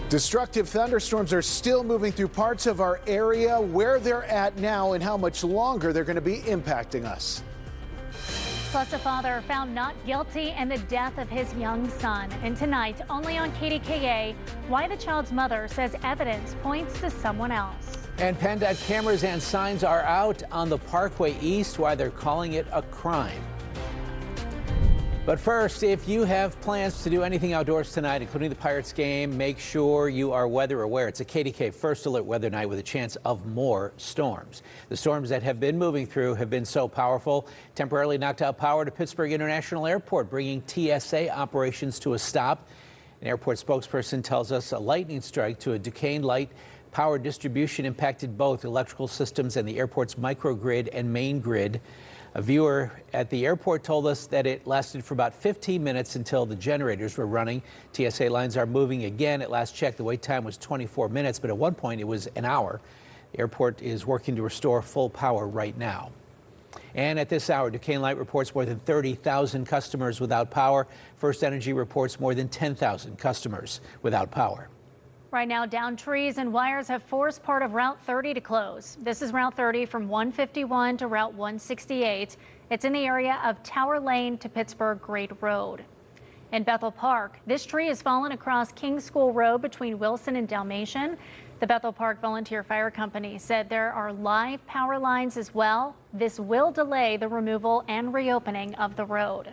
Destructive thunderstorms are still moving through parts of our area, where they're at now and how much longer they're going to be impacting us. Plus, a father found not guilty in the death of his young son. And tonight, only on KDKA, why the child's mother says evidence points to someone else. And PennDOT cameras and signs are out on the Parkway East, why they're calling it a crime. But first, if you have plans to do anything outdoors tonight, including the Pirates game, make sure you are weather aware. It's a KDK First Alert weather night with a chance of more storms. The storms that have been moving through have been so powerful, temporarily knocked out power to Pittsburgh International Airport, bringing TSA operations to a stop. An airport spokesperson tells us a lightning strike to a Duquesne Light power distribution impacted both electrical systems and the airport's microgrid and main grid. A viewer at the airport told us that it lasted for about 15 minutes until the generators were running. TSA lines are moving again. At last check, the wait time was 24 minutes, but at one point it was an hour. The airport is working to restore full power right now. And at this hour, Duquesne Light reports more than 30,000 customers without power. First Energy reports more than 10,000 customers without power. Right now, downed trees and wires have forced part of Route 30 to close. This is Route 30 from 151 to Route 168. It's in the area of Tower Lane to Pittsburgh Great Road. In Bethel Park, this tree has fallen across King School Road between Wilson and Dalmatian. The Bethel Park Volunteer Fire Company said there are live power lines as well. This will delay the removal and reopening of the road.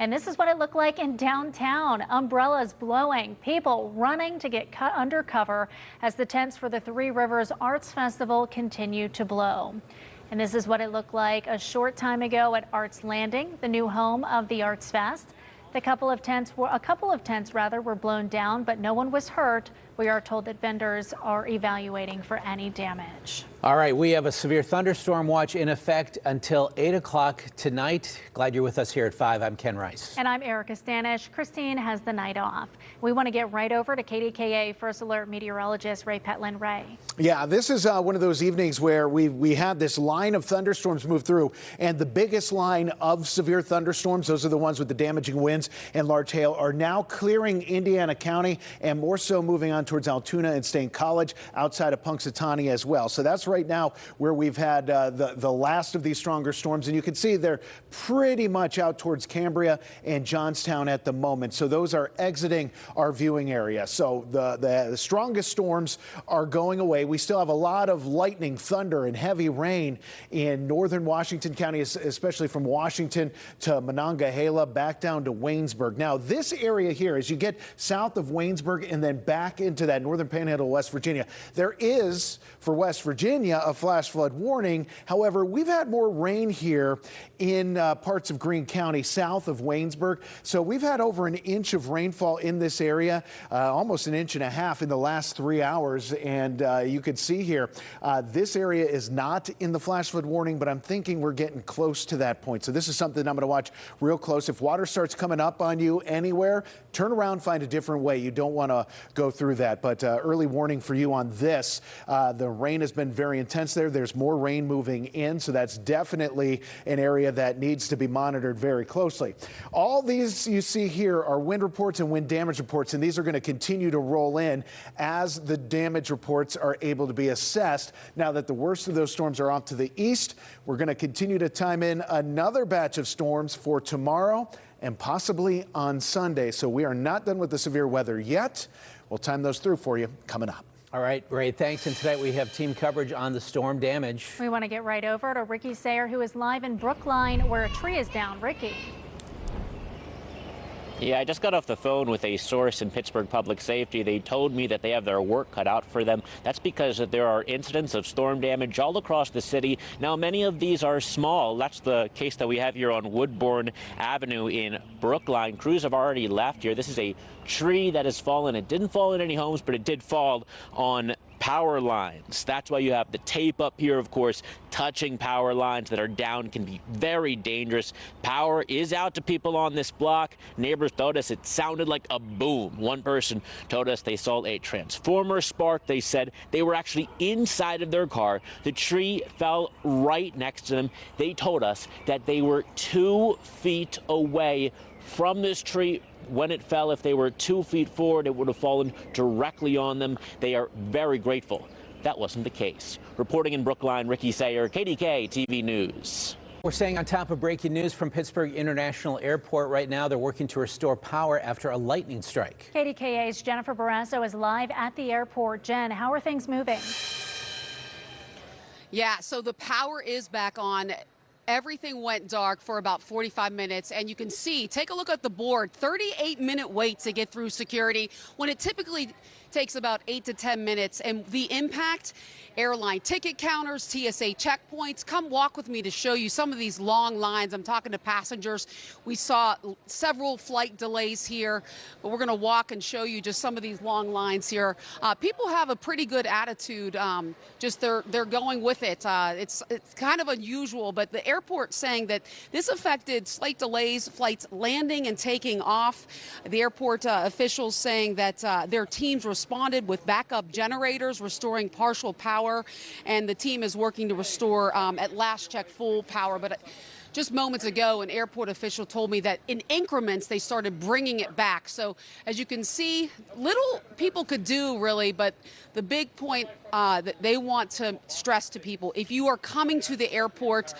And this is what it looked like in downtown. Umbrellas blowing, people running to get under cover as the tents for the Three Rivers Arts Festival continue to blow. And this is what it looked like a short time ago at Arts Landing, the new home of the Arts Fest. A couple of tents were blown down, but no one was hurt. We are told that vendors are evaluating for any damage. All right, we have a severe thunderstorm watch in effect until 8 o'clock tonight. Glad you're with us here at 5. I'm Ken Rice. And I'm Erica Stanish. Christine has the night off. We want to get right over to KDKA First Alert meteorologist Ray Petlin. Ray. Yeah, this is one of those evenings where we had this line of thunderstorms move through, and the biggest line of severe thunderstorms, those are the ones with the damaging winds and large hail, are now clearing Indiana County and more so moving on towards Altoona and State College outside of Punxsutawney as well. So that's right now where we've had the last of these stronger storms, and you can see they're pretty much out towards Cambria and Johnstown at the moment. So those are exiting our viewing area. So the strongest storms are going away. We still have a lot of lightning, thunder, and heavy rain in northern Washington County, especially from Washington to Monongahela back down to Waynesburg. Now, this area here, as you get south of Waynesburg and then back into that northern panhandle of West Virginia, there is, for West Virginia, a flash flood warning. However, we've had more rain here in parts of Greene County south of Waynesburg. So we've had over an inch of rainfall in this area, almost an inch and a half in the last 3 hours. And you can see here, this area is not in the flash flood warning, but I'm thinking we're getting close to that point. So this is something I'm going to watch real close. If water starts coming up on you anywhere, turn around, find a different way. You don't want to go through that. But early warning for you on this. The rain has been very intense there. There's more rain moving in, so that's definitely an area that needs to be monitored very closely. All these you see here are wind reports and wind damage reports, and these are going to continue to roll in as the damage reports are able to be assessed. Now that the worst of those storms are off to the east, we're going to continue to time in another batch of storms for tomorrow and possibly on Sunday. So we are not done with the severe weather yet. We'll time those through for you coming up. All right, Ray, thanks. And tonight we have team coverage on the storm damage. We want to get right over to Ricky Sayer, who is live in Brookline, where a tree is down. Ricky. Yeah, I just got off the phone with a source in Pittsburgh Public Safety. They told me that they have their work cut out for them. That's because there are incidents of storm damage all across the city. Now, many of these are small. That's the case that we have here on Woodbourne Avenue in Brookline. Crews have already left here. This is a tree that has fallen. It didn't fall in any homes, but it did fall on power lines. That's why you have the tape up here, of course. Touching power lines that are down can be very dangerous. Power is out to people on this block. Neighbors told us it sounded like a boom. One person told us they saw a transformer spark. They said they were actually inside of their car. The tree fell right next to them. They told us that they were 2 feet away from this tree when it fell, if they were 2 feet forward, it would have fallen directly on them. They are very grateful that wasn't the case. Reporting in Brookline, Ricky Sayer, KDKA-TV News. We're staying on top of breaking news from Pittsburgh International Airport right now. They're working to restore power after a lightning strike. KDKA's Jennifer Barrasso is live at the airport. Jen, how are things moving? Yeah, so the power is back on. Everything went dark for about 45 minutes, and you can see, take a look at the board, 38-minute wait to get through security when it typically takes about 8 to 10 minutes. And the impact, airline ticket counters, TSA checkpoints. Come walk with me to show you some of these long lines. I'm talking to passengers. We saw several flight delays here, but we're going to walk and show you just some of these long lines here. People have a pretty good attitude. Just they're going with it. It's kind of unusual, but the airport saying that this affected slight delays, flights landing and taking off. The airport officials saying that their teams responded with backup generators, restoring partial power, and the team is working to restore, at last check, full power. But just moments ago, an airport official told me that in increments they started bringing it back. So as you can see, little people could do really, but the big point that they want to stress to people, if you are coming to the airport,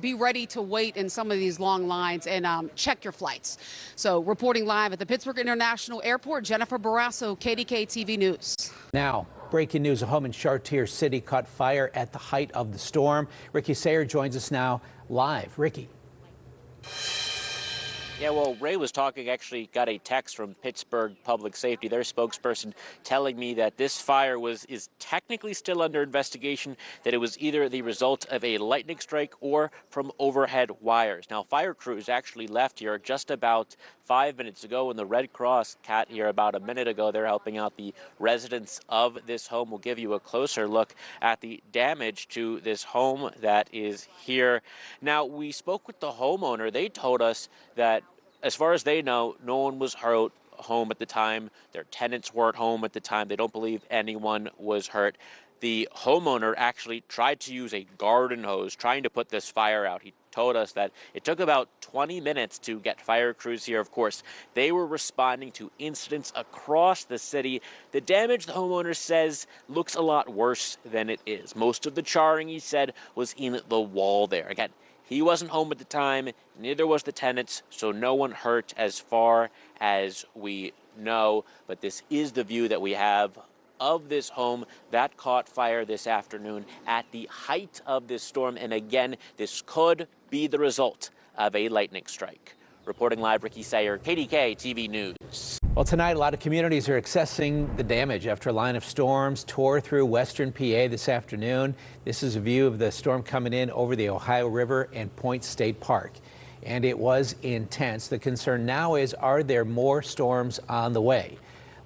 be ready to wait in some of these long lines and check your flights. So reporting live at the Pittsburgh International Airport, Jennifer Barrasso, KDKA-TV News. Now, breaking news, a home in Chartier City caught fire at the height of the storm. Ricky Sayer joins us now live. Ricky. Yeah, well, Ray was talking, actually got a text from Pittsburgh Public Safety, their spokesperson, telling me that this fire is technically still under investigation, that it was either the result of a lightning strike or from overhead wires. Now, fire crews actually left here just about 5 minutes ago, and the Red Cross got here about a minute ago. They're helping out the residents of this home. We'll give you a closer look at the damage to this home that is here. Now, we spoke with the homeowner. They told us that as far as they know, no one was hurt home at the time. Their tenants weren't home at the time. They don't believe anyone was hurt. The homeowner actually tried to use a garden hose trying to put this fire out. He told us that it took about 20 minutes to get fire crews here. Of course, they were responding to incidents across the city. The damage, the homeowner says, looks a lot worse than it is. Most of the charring, he said, was in the wall there. Again, he wasn't home at the time, neither was the tenants, so no one hurt as far as we know. But this is the view that we have of this home that caught fire this afternoon at the height of this storm. And again, this could be the result of a lightning strike. Reporting live, Ricky Sayer, KDKA-TV News. Well, tonight, a lot of communities are assessing the damage after a line of storms tore through western PA this afternoon. This is a view of the storm coming in over the Ohio River and Point State Park. And it was intense. The concern now is, are there more storms on the way?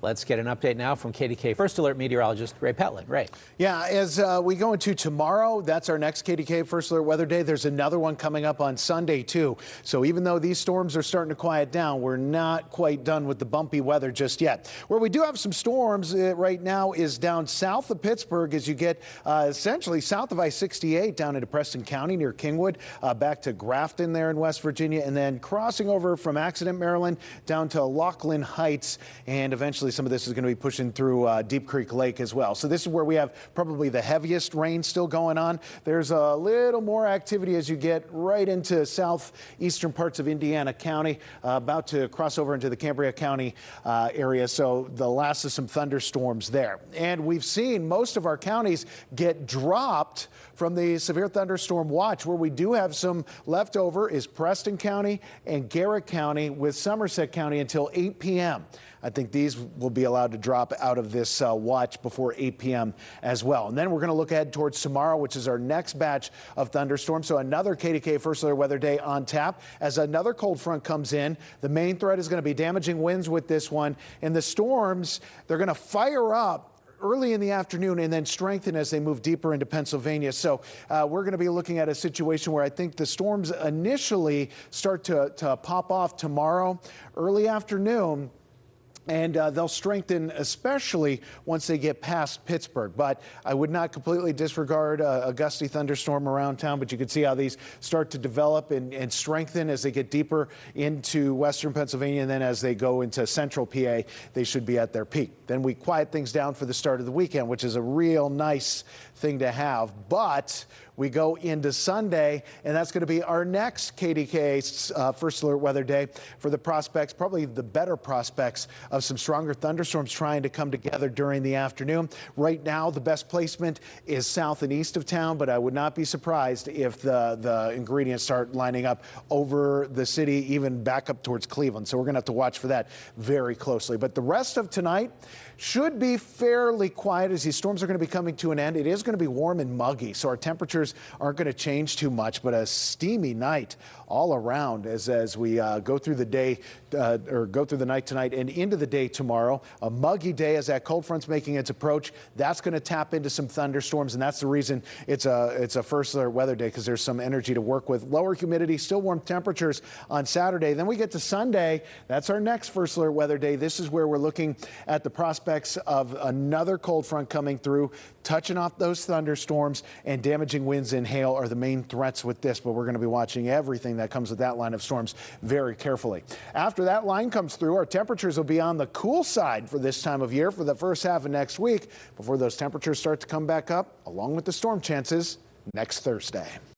Let's get an update now from KDK First Alert meteorologist Ray Petlin. Ray. Yeah, as we go into tomorrow, that's our next KDK First Alert weather day. There's another one coming up on Sunday, too. So even though these storms are starting to quiet down, we're not quite done with the bumpy weather just yet. Where we do have some storms right now is down south of Pittsburgh as you get essentially south of I-68 down into Preston County near Kingwood, back to Grafton there in West Virginia, and then crossing over from Accident, Maryland, down to Laughlin Heights, and eventually some of this is going to be pushing through Deep Creek Lake as well. So this is where we have probably the heaviest rain still going on. There's a little more activity as you get right into southeastern parts of Indiana County, about to cross over into the Cambria County area. So the last of some thunderstorms there. And we've seen most of our counties get dropped from the severe thunderstorm watch. Where we do have some leftover is Preston County and Garrett County, with Somerset County until 8 p.m. I think these will be allowed to drop out of this watch before 8 p.m. as well. And then we're going to look ahead towards tomorrow, which is our next batch of thunderstorms. So another KDK First Alert weather day on tap as another cold front comes in. The main threat is going to be damaging winds with this one. And the storms, they're going to fire up early in the afternoon and then strengthen as they move deeper into Pennsylvania. So we're going to be looking at a situation where I think the storms initially start to pop off tomorrow, early afternoon. And they'll strengthen, especially once they get past Pittsburgh. But I would not completely disregard a gusty thunderstorm around town. But you can see how these start to develop and strengthen as they get deeper into western Pennsylvania. And then as they go into central PA, they should be at their peak. Then we quiet things down for the start of the weekend, which is a real nice thing to have. But we go into Sunday, and that's going to be our next KDKA First Alert Weather Day for the prospects, probably the better prospects of some stronger thunderstorms trying to come together during the afternoon. Right now, the best placement is south and east of town, but I would not be surprised if the ingredients start lining up over the city, even back up towards Cleveland. So we're going to have to watch for that very closely. But the rest of tonight should be fairly quiet as these storms are going to be coming to an end. It is going to be warm and muggy, so our temperatures aren't going to change too much, but a steamy night all around as we go through the day or go through the night tonight and into the day tomorrow. A muggy day as that cold front's making its approach. That's going to tap into some thunderstorms, and that's the reason it's a First Alert Weather Day, because there's some energy to work with. Lower humidity, still warm temperatures on Saturday. Then we get to Sunday. That's our next First Alert Weather Day. This is where we're looking at the prospects of another cold front coming through, touching off those thunderstorms, and damaging winds and hail are the main threats with this. But we're going to be watching everything that comes with that line of storms very carefully. After that line comes through, our temperatures will be on the cool side for this time of year for the first half of next week before those temperatures start to come back up, along with the storm chances next Thursday.